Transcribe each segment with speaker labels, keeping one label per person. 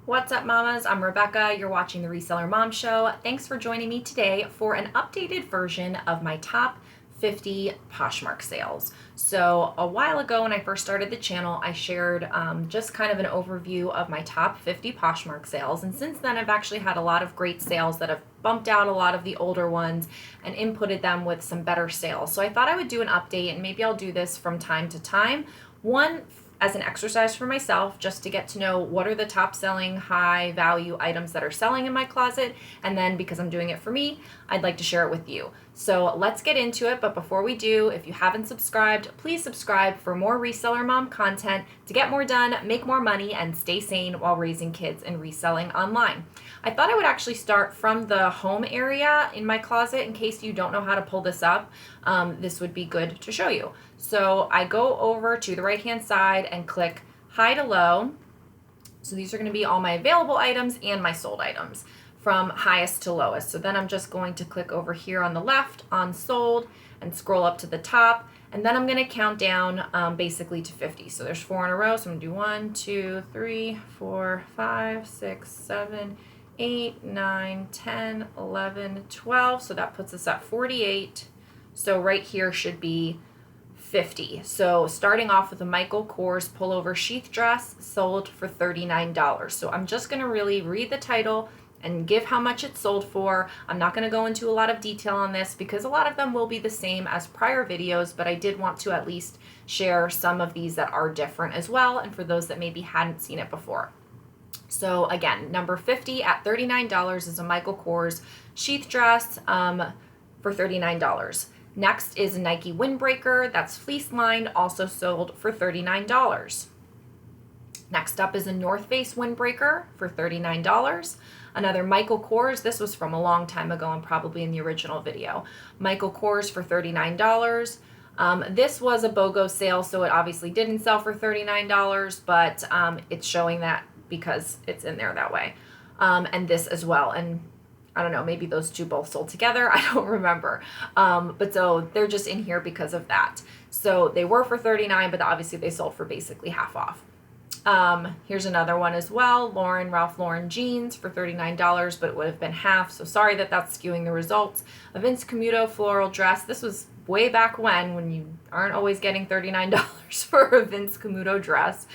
Speaker 1: What's up, mamas? I'm Rebecca. You're watching the Reseller Mom Show. Thanks for joining me today for an updated version of my top 50 Poshmark sales. So a while ago when I first started the channel, I shared just kind of an overview of my top 50 Poshmark sales. And since then, I've actually had a lot of great sales that have bumped out a lot of the older ones and inputted them with some better sales. So I thought I would do an update, and maybe I'll do this from time to time. One, as an exercise for myself, just to get to know what are the top selling high value items that are selling in my closet. And then because I'm doing it for me, I'd like to share it with you. So let's get into it. But before we do, if you haven't subscribed, please subscribe for more Reseller Mom content to get more done, make more money, and stay sane while raising kids and reselling online. I thought I would actually start from the home area in my closet in case you don't know how to pull this up. This would be good to show you. So I go over to the right hand side and click high to low. So these are going to be all my available items and my sold items from highest to lowest. So then I'm just going to click over here on the left on sold and scroll up to the top. And then I'm going to count down basically to 50. So there's 4 in a row. So I'm going to do 1, 2, 3, 4, 5, 6, 7, 8, 9, 10, 11, 12. So that puts us at 48. So right here should be 50. So starting off with a Michael Kors pullover sheath dress sold for $39. So I'm just going to really read the title and give how much it sold for. I'm not going to go into a lot of detail on this because a lot of them will be the same as prior videos, but I did want to at least share some of these that are different as well, and for those that maybe hadn't seen it before. So again, number 50 at $39 is a Michael Kors sheath dress for $39. Next is a Nike windbreaker that's fleece lined, also sold for $39. Next up is a North Face windbreaker for $39. Another Michael Kors, this was from a long time ago and probably in the original video. Michael Kors for $39. This was a BOGO sale, so it obviously didn't sell for $39, but it's showing that because it's in there that way. And this as well. And I don't know, maybe those two both sold together. I don't remember. But so they're just in here because of that. So they were for $39, but obviously they sold for basically half off. Here's another one as well. Ralph Lauren jeans for $39, but it would have been half. So sorry that that's skewing the results. A Vince Camuto floral dress. This was way back when you aren't always getting $39 for a Vince Camuto dress.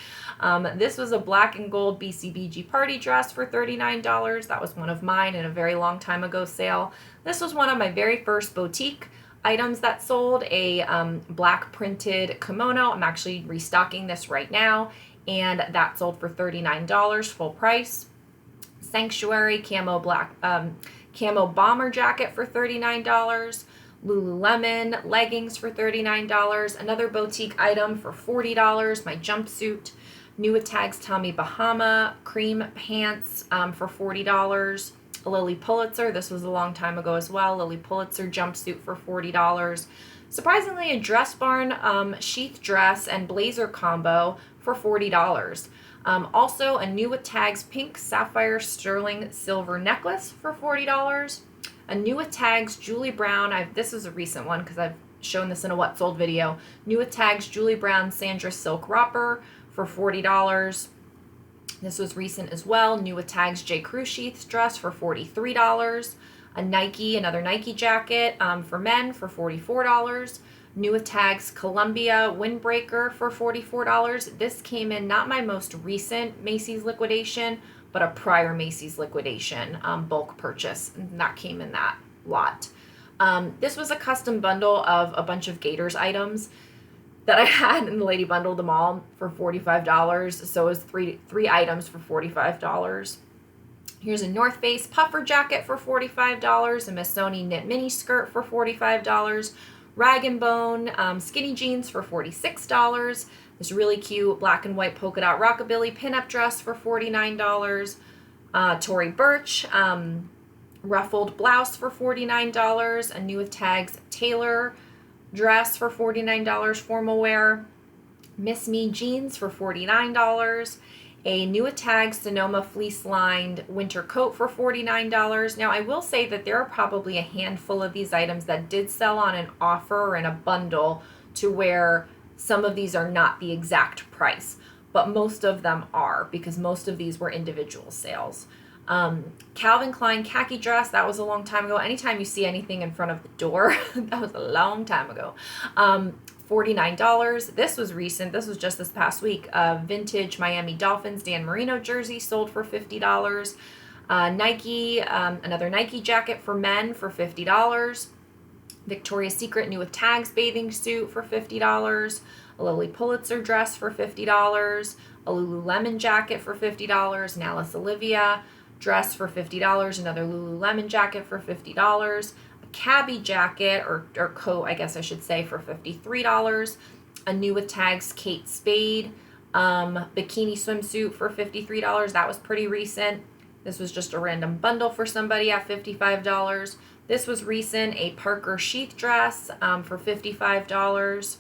Speaker 1: This was a black and gold BCBG party dress for $39. That was one of mine in a very long time ago sale. This was one of my very first boutique items that sold, a black printed kimono. I'm actually restocking this right now, and that sold for $39 full price. Sanctuary camo bomber jacket for $39. Lululemon leggings for $39. Another boutique item for $40. My jumpsuit. New at Tags Tommy Bahama cream pants for $40. A Lily Pulitzer, this was a long time ago as well. Lily Pulitzer jumpsuit for $40. Surprisingly, a Dress Barn sheath dress and blazer combo for $40. Also, a New at Tags pink sapphire sterling silver necklace for $40. A New at Tags Julie Brown, this is a recent one because I've shown this in a What Sold video. New at Tags Julie Brown Sandra silk romper for $40. This was recent as well. New at Tags J. Crew sheath dress for $43. Another Nike jacket for men for $44. New at Tags Columbia windbreaker for $44. This came in not my most recent Macy's liquidation, but a prior Macy's liquidation bulk purchase. And that came in that lot. This was a custom bundle of a bunch of Gators items that I had, and the lady bundled them all for $45. So it was three items for $45. Here's a North Face puffer jacket for $45. A Missoni knit mini skirt for $45. Rag & Bone skinny jeans for $46. This really cute black and white polka dot rockabilly pinup dress for $49. Tory Burch ruffled blouse for $49. A New at Tags Taylor dress for $49 formal wear. Miss Me jeans for $49. A New at Tags Sonoma fleece lined winter coat for $49. Now I will say that there are probably a handful of these items that did sell on an offer or in a bundle to where some of these are not the exact price. but most of them are, because most of these were individual sales. Calvin Klein khaki dress, that was a long time ago. Anytime you see anything in front of the door, that was a long time ago. $49. This was recent. This was just this past week. Vintage Miami Dolphins Dan Marino jersey sold for $50. Nike, another Nike jacket for men for $50. Victoria's Secret new with tags bathing suit for $50. A Lily Pulitzer dress for $50. A Lululemon jacket for $50. An Alice Olivia dress for $50. Another Lululemon jacket for $50. A Cabby jacket or coat, I guess I should say, for $53. A new with tags Kate Spade bikini swimsuit for $53. That was pretty recent. This was just a random bundle for somebody at $55. This was recent, a Parker sheath dress for $55.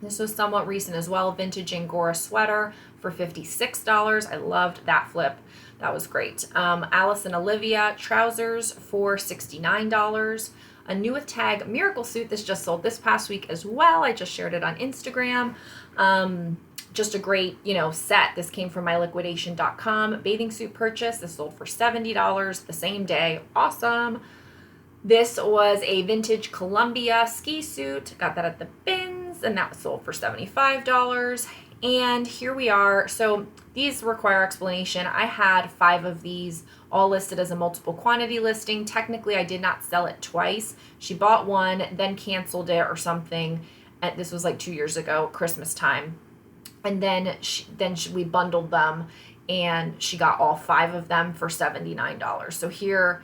Speaker 1: This was somewhat recent as well, vintage Angora sweater for $56. I loved that flip. That was great. Alice and Olivia trousers for $69. A new with tag miracle suit. This just sold this past week as well. I just shared it on Instagram. Just a great, set. This came from myliquidation.com. Bathing suit purchase. This sold for $70 the same day. Awesome. This was a vintage Columbia ski suit. Got that at the bins, and that was sold for $75. And here we are. So these require explanation. I had 5 of these all listed as a multiple quantity listing. Technically, I did not sell it twice. She bought one, then canceled it or something. And this was like 2 years ago, Christmas time. And then we bundled them, and she got all 5 of them for $79. So here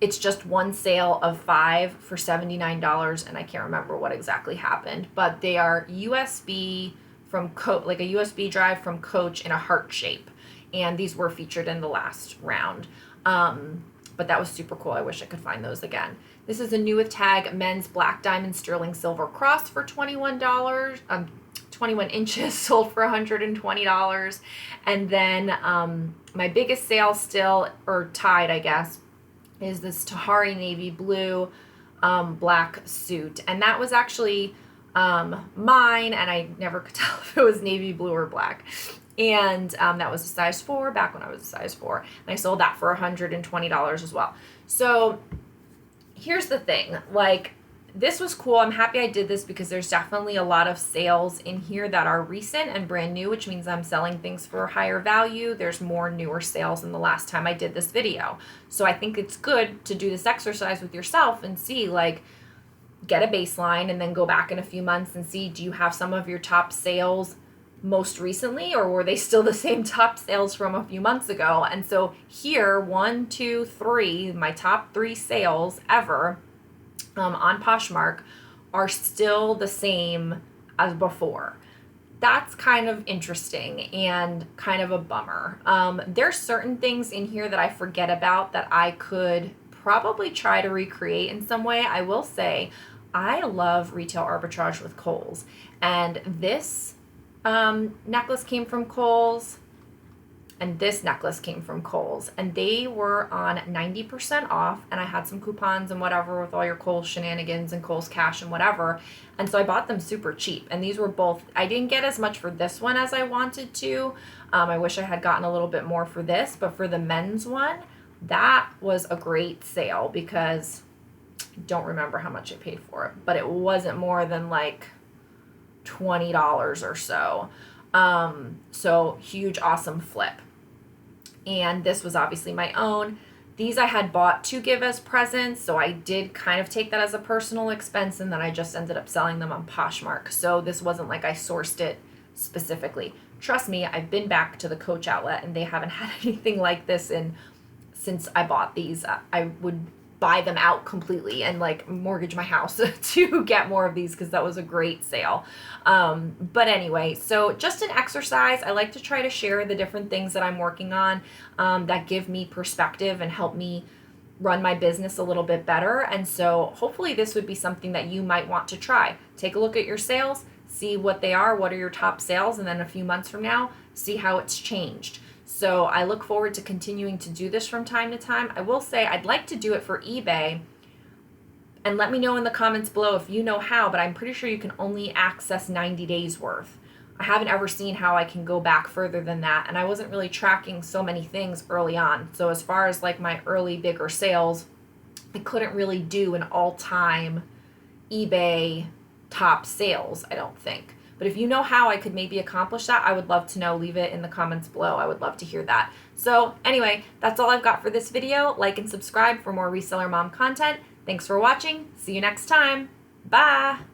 Speaker 1: it's just one sale of 5 for $79, and I can't remember what exactly happened, but they are USB from like a USB drive from Coach in a heart shape, and these were featured in the last round. But that was super cool. I wish I could find those again. This is a new with tag men's black diamond sterling silver cross for $21. 21 inches sold for $120. And then my biggest sale still, or tied, I guess, is this Tahari navy blue black suit. And that was actually mine, and I never could tell if it was navy blue or black. And that was a size 4 back when I was a size 4. And I sold that for $120 as well. So here's the thing, this was cool. I'm happy I did this because there's definitely a lot of sales in here that are recent and brand new, which means I'm selling things for higher value. There's more newer sales than the last time I did this video. So I think it's good to do this exercise with yourself and see, get a baseline and then go back in a few months and see, do you have some of your top sales most recently, or were they still the same top sales from a few months ago? And so here, 1, 2, 3, my top 3 sales ever on Poshmark are still the same as before. That's kind of interesting and kind of a bummer. There's certain things in here that I forget about that I could probably try to recreate in some way. I will say I love retail arbitrage with Kohl's, and this necklace came from Kohl's, and this necklace came from Kohl's, and they were on 90% off, and I had some coupons and whatever with all your Kohl's shenanigans and Kohl's cash and whatever, and so I bought them super cheap. And these were both, I didn't get as much for this one as I wanted to. I wish I had gotten a little bit more for this, but for the men's one, that was a great sale because I don't remember how much I paid for it, but it wasn't more than $20 or so. So huge, awesome flip. And this was obviously my own. These I had bought to give as presents, so I did kind of take that as a personal expense, and then I just ended up selling them on Poshmark. So this wasn't like I sourced it specifically. Trust me, I've been back to the Coach outlet, and they haven't had anything like this since I bought these. I would buy them out completely and mortgage my house to get more of these because that was a great sale. But anyway, so just an exercise. I like to try to share the different things that I'm working on that give me perspective and help me run my business a little bit better. And so hopefully this would be something that you might want to try. Take a look at your sales, see what they are, what are your top sales, and then a few months from now, see how it's changed. So I look forward to continuing to do this from time to time. I will say I'd like to do it for eBay, and let me know in the comments below if you know how, but I'm pretty sure you can only access 90 days worth. I haven't ever seen how I can go back further than that. And I wasn't really tracking so many things early on. So as far as like my early bigger sales, I couldn't really do an all-time eBay top sales, I don't think. But if you know how I could maybe accomplish that, I would love to know. Leave it in the comments below. I would love to hear that. So anyway, that's all I've got for this video. Like and subscribe for more Reseller Mom content. Thanks for watching. See you next time. Bye.